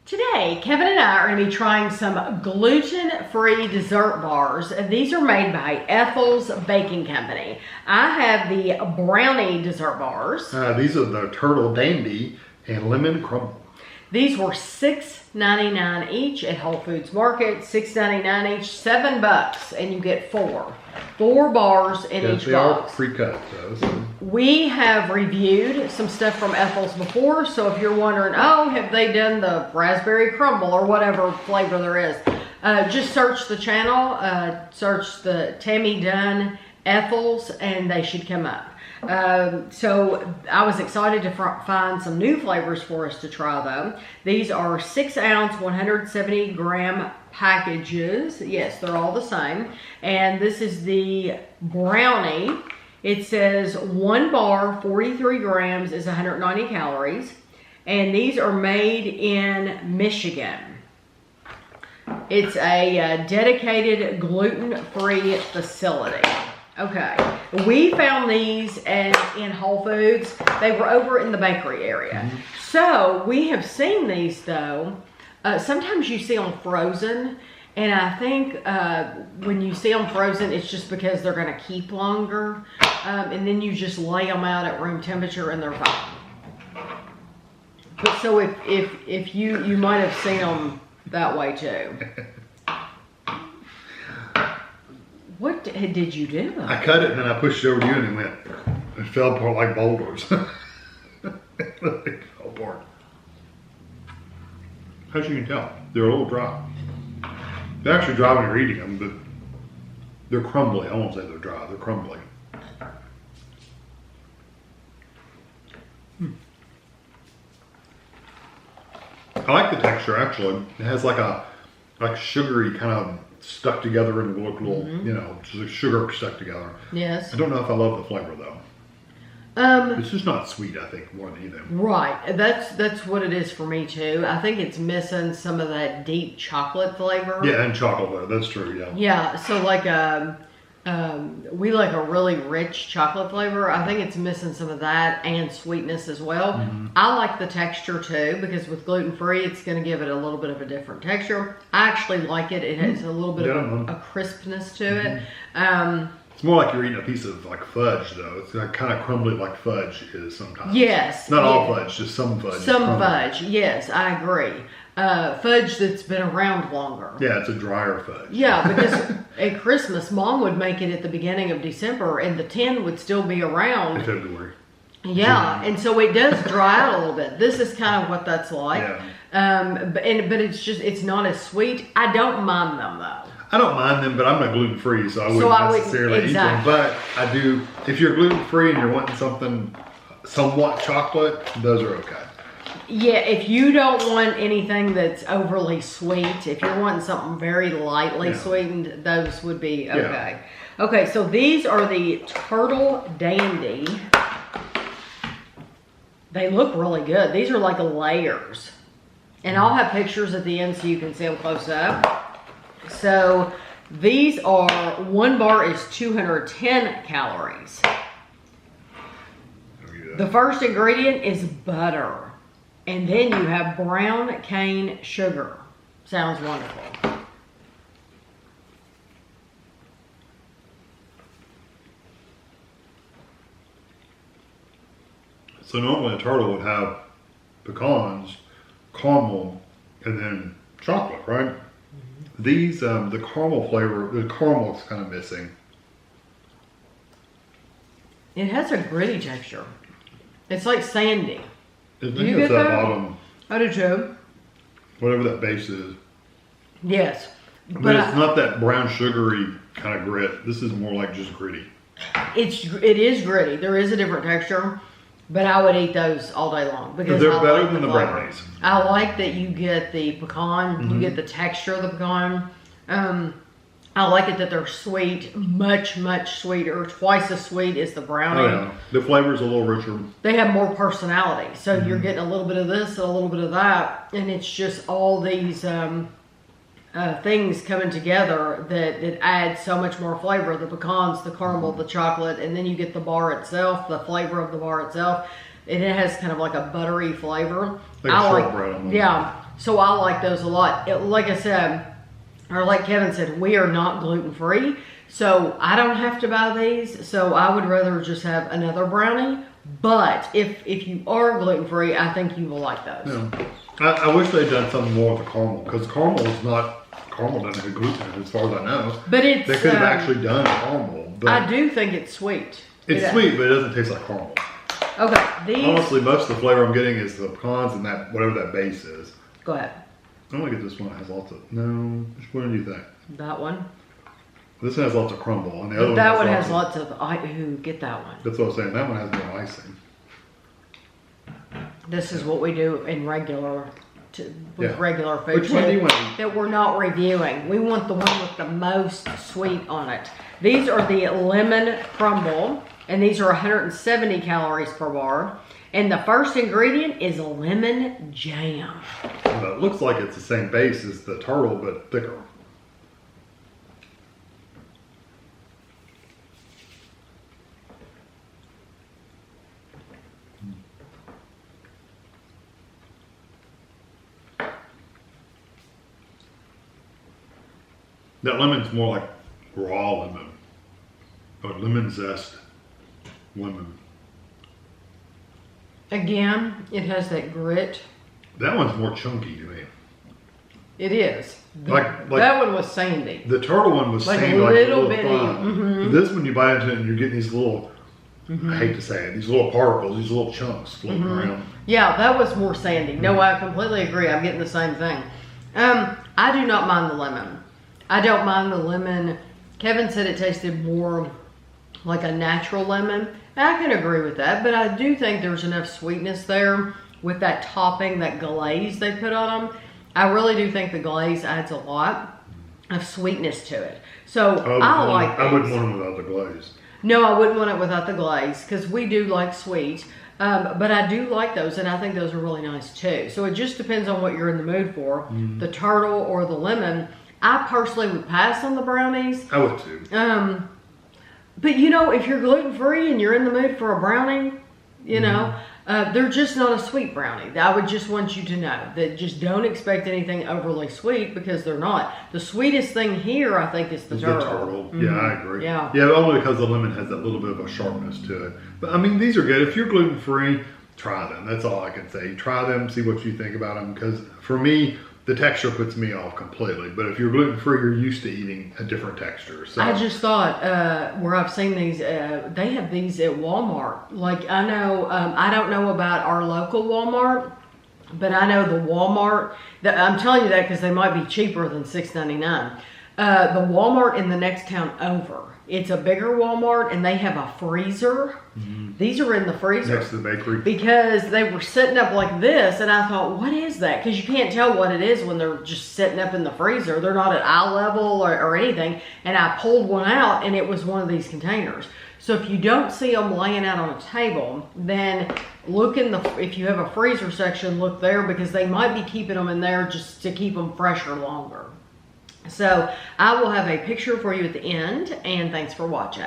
Today, Kevin and I are going to be trying some gluten-free dessert bars. These are made by Ethel's Baking Company. I have the brownie dessert bars. These are the Turtle Dandy and Lemon Crumble. These were $6.99 each at Whole Foods Market. $6.99 each, $7, and you get four bars in each box. They are pre-cut though. So. We have reviewed some stuff from Ethel's before, so if you're wondering, oh, have they done the raspberry crumble or whatever flavor there is, just search the channel, search the Tammy Dunn Ethel's, and they should come up. So I was excited to find some new flavors for us to try though. These are 6-ounce, 170-gram packages. Yes, they're all the same. And this is the brownie. It says 1 bar, 43 grams is 190 calories. And these are made in Michigan. It's a dedicated gluten-free facility. Okay, we found these in Whole Foods. They were over in the bakery area. So we have seen these though. Sometimes you see them frozen, and I think when you see them frozen, it's just because they're going to keep longer. And then you just lay them out at room temperature and they're fine. But so if you might have seen them that way too. What did you do? I cut it and then I pushed it over to you and it fell apart like boulders. It fell apart. As you can tell, they're a little dry. They're actually dry when you're eating them, but they're crumbly. I won't say they're dry, they're crumbly. I like the texture actually. It has like sugary kind of stuck together in a little, you know, just like sugar stuck together. Yes. I don't know if I love the flavor though. It's just not sweet, I think, more than anything. Right. That's what it is for me too. I think it's missing some of that deep chocolate flavor. Yeah, and chocolate flavor. That's true. Yeah. Yeah. So like we like a really rich chocolate flavor. I think it's missing some of that and sweetness as well. I like the texture too, because with gluten-free, it's going to give it a little bit of a different texture. I actually like it. It has a little bit of a crispness to it. It's more like you're eating a piece of like fudge though. It's like kind of crumbly like fudge is sometimes. Yes. Not all fudge, just some fudge. Some fudge, yes, I agree. Fudge that's been around longer. Yeah, it's a drier fudge. Yeah, because at Christmas, Mom would make it at the beginning of December, and the tin would still be around. In February. Yeah, and so it does dry out a little bit. This is kind of what that's like. Yeah. But it's not as sweet. I don't mind them though. I don't mind them, but I'm not gluten free, so I wouldn't necessarily eat them. But I do. If you're gluten free and you're wanting something somewhat chocolate, those are okay. Yeah, if you don't want anything that's overly sweet, if you're wanting something very lightly sweetened, those would be okay. Yeah. Okay, so these are the Turtle Dandy. They look really good. These are like layers. And I'll have pictures at the end so you can see them close up. So these are, 1 bar is 210 calories. The first ingredient is butter. And then you have brown cane sugar. Sounds wonderful. So normally a turtle would have pecans, caramel, and then chocolate, right? These, the caramel flavor, the caramel is kind of missing. It has a gritty texture. It's like sandy. I think it's that bottom. I do too. Whatever that base is. Yes. But it's not that brown sugary kind of grit. This is more like just gritty. It is gritty. There is a different texture. But I would eat those all day long. Because they're better than the brownies. I like that you get the pecan. You get the texture of the pecan. I like it that they're sweet, much, much sweeter. Twice as sweet as the brownie. Oh, yeah. The flavor's a little richer. They have more personality. So you're getting a little bit of this and a little bit of that. And it's just all these things coming together that add so much more flavor. The pecans, the caramel, the chocolate, and then you get the bar itself, the flavor of the bar itself. It has kind of like a buttery flavor. Like shortbread almost. Yeah. So I like those a lot. Like I said, or like Kevin said, we are not gluten-free. So I don't have to buy these. So I would rather just have another brownie. But if you are gluten-free, I think you will like those. Yeah. I wish they'd done something more with the caramel, because caramel doesn't have gluten as far as I know. But it's, they could have actually done caramel. But I do think it's sweet. It's sweet, but it doesn't taste like caramel. Okay, these. Honestly, most of the flavor I'm getting is the pecans and that whatever that base is. Go ahead. I'm gonna get this one that has lots of. No, which one do you think? That one. This one has lots of crumble, and the other that one has lots of. Get that one. That's what I'm saying. That one has no icing. This is what we do in regular regular food. Which one do you want? That we're not reviewing. We want the one with the most sweet on it. These are the lemon crumble, and these are 170 calories per bar. And the first ingredient is lemon jam. Well, it looks like it's the same base as the turtle, but thicker. That lemon's more like raw lemon, or lemon zest lemon. Again, it has that grit. That one's more chunky to me. It is. Like that one was sandy. The turtle one was like sandy, a little like bitty. Mm-hmm. This one you bite into it and you're getting these little, I hate to say it, these little particles, these little chunks floating around. Yeah, that was more sandy. No, I completely agree. I'm getting the same thing. I do not mind the lemon. I don't mind the lemon. Kevin said it tasted more like a natural lemon. I can agree with that, but I do think there's enough sweetness there with that topping, that glaze they put on them. I really do think the glaze adds a lot of sweetness to it. So I like these. I wouldn't want them without the glaze. No, I wouldn't want it without the glaze because we do like sweet. But I do like those, and I think those are really nice too. So it just depends on what you're in the mood for, the turtle or the lemon. I personally would pass on the brownies. I would too. But you know, if you're gluten-free and you're in the mood for a brownie, you know, they're just not a sweet brownie. I would just want you to know that just don't expect anything overly sweet because they're not. The sweetest thing here, I think, is the turtle. Yeah, I agree. Yeah. Yeah, only because the lemon has that little bit of a sharpness to it. But I mean, these are good. If you're gluten-free, try them. That's all I can say. Try them, see what you think about them. Because for me, the texture puts me off completely. But if you're gluten-free, you're used to eating a different texture. So I just thought, where I've seen these, they have these at Walmart. Like, I know, I don't know about our local Walmart, but I know the Walmart, I'm telling you that because they might be cheaper than $6.99. The Walmart in the next town over. It's a bigger Walmart, and they have a freezer. These are in the freezer. Next to the bakery. Because they were sitting up like this, and I thought, what is that? Because you can't tell what it is when they're just sitting up in the freezer. They're not at eye level or anything. And I pulled one out, and it was one of these containers. So if you don't see them laying out on a table, then look in if you have a freezer section, look there, because they might be keeping them in there just to keep them fresher longer. So I will have a picture for you at the end, and thanks for watching.